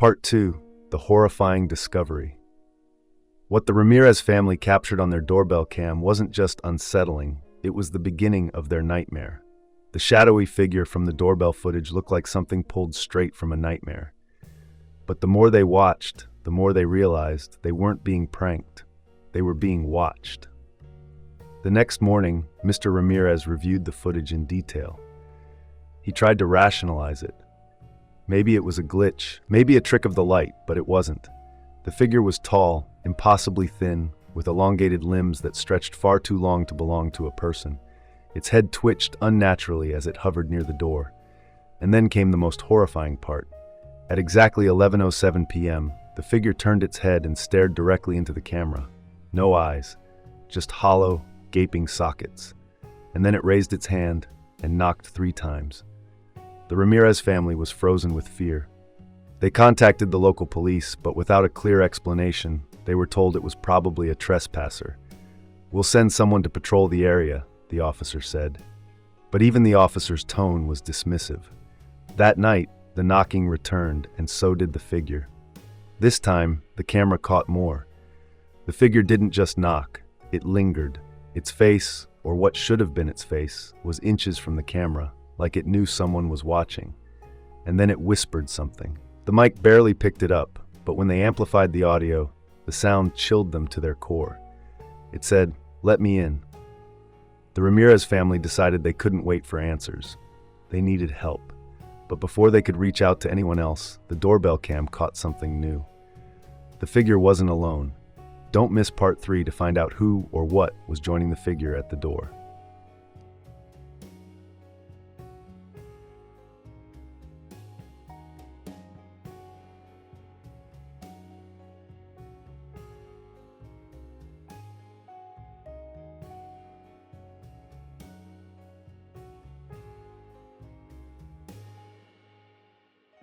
Part 2. The Horrifying Discovery. What the Ramirez family captured on their doorbell cam wasn't just unsettling, it was the beginning of their nightmare. The shadowy figure from the doorbell footage looked like something pulled straight from a nightmare. But the more they watched, the more they realized they weren't being pranked. They were being watched. The next morning, Mr. Ramirez reviewed the footage in detail. He tried to rationalize it. Maybe it was a glitch, maybe a trick of the light, but it wasn't. The figure was tall, impossibly thin, with elongated limbs that stretched far too long to belong to a person. Its head twitched unnaturally as it hovered near the door. And then came the most horrifying part. At exactly 11:07 p.m., the figure turned its head and stared directly into the camera. No eyes, just hollow, gaping sockets. And then it raised its hand and knocked 3 times. The Ramirez family was frozen with fear. They contacted the local police, but without a clear explanation, they were told it was probably a trespasser. "We'll send someone to patrol the area," the officer said. But even the officer's tone was dismissive. That night, the knocking returned, and so did the figure. This time, the camera caught more. The figure didn't just knock, it lingered. Its face, or what should have been its face, was inches from the camera, like it knew someone was watching. And then it whispered something. The mic barely picked it up, but when they amplified the audio, the sound chilled them to their core. It said, "Let me in." The Ramirez family decided they couldn't wait for answers. They needed help. But before they could reach out to anyone else, the doorbell cam caught something new. The figure wasn't alone. Don't miss part 3 to find out who or what was joining the figure at the door.